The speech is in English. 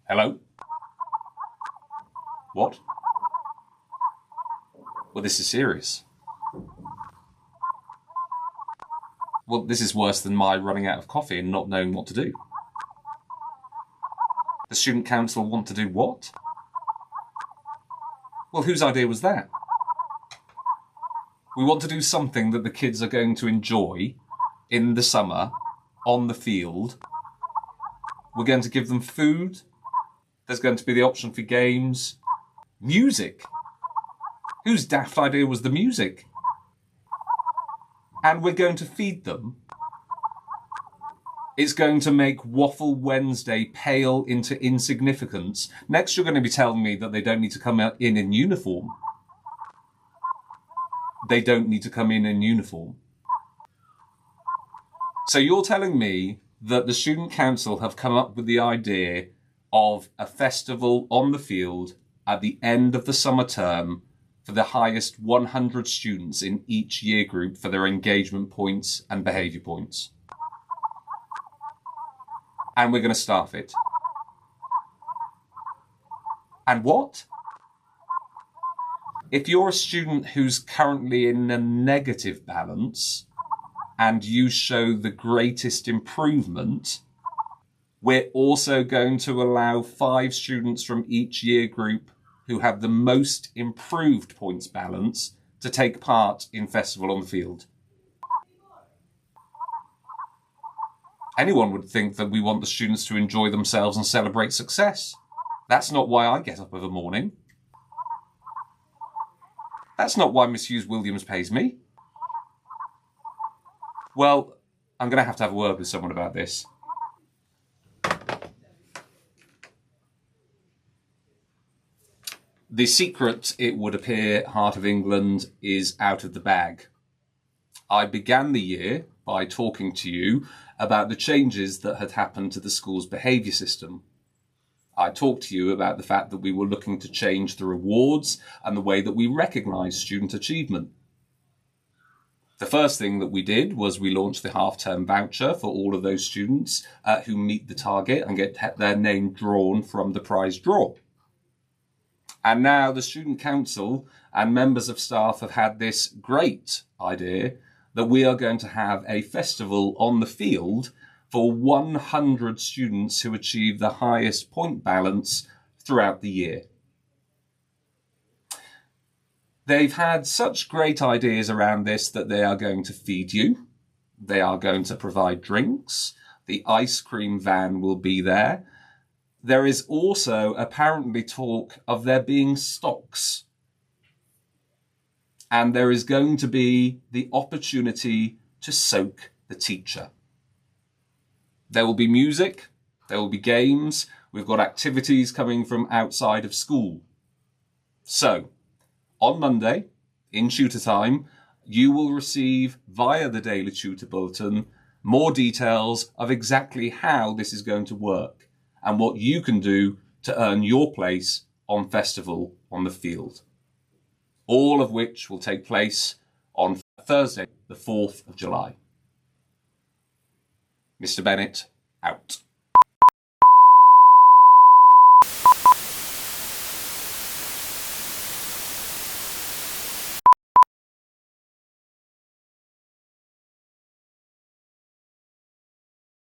Hello? What? Well, this is serious. Well, this is worse than my running out of coffee and not knowing what to do. The student council want to do what? Well, whose idea was that? We want to do something that the kids are going to enjoy in the summer, on the field. We're going to give them food. There's going to be the option for games. Music. Whose daft idea was the music? And we're going to feed them. It's going to make Waffle Wednesday pale into insignificance. Next, you're going to be telling me that they don't need to come in uniform. They don't need to come in uniform. So you're telling me that the student council have come up with the idea of a festival on the field at the end of the summer term for the highest 100 students in each year group for their engagement points and behaviour points. And we're going to staff it. And what? If you're a student who's currently in a negative balance and you show the greatest improvement, we're also going to allow 5 students from each year group who have the most improved points balance to take part in Festival on the Field. Anyone would think that we want the students to enjoy themselves and celebrate success. That's not why I get up of a morning. That's not why Miss Hughes-Williams pays me. Well, I'm going to have a word with someone about this. The secret, it would appear, Heart of England is out of the bag. I began the year by talking to you about the changes that had happened to the school's behaviour system. I talked to you about the fact that we were looking to change the rewards and the way that we recognise student achievement. The first thing that we did was we launched the half-term voucher for all of those students who meet the target and get their name drawn from the prize draw. And now the Student Council and members of staff have had this great idea that we are going to have a festival on the field for 100 students who achieve the highest point balance throughout the year. They've had such great ideas around this that they are going to feed you. They are going to provide drinks. The ice cream van will be there. There is also apparently talk of there being stocks. And there is going to be the opportunity to soak the teacher. There will be music, there will be games, we've got activities coming from outside of school. So, on Monday, in tutor time, you will receive via the Daily Tutor Bulletin more details of exactly how this is going to work and what you can do to earn your place on Festival on the Field. All of which will take place on Thursday, the 4th of July. Mr. Bennett, out.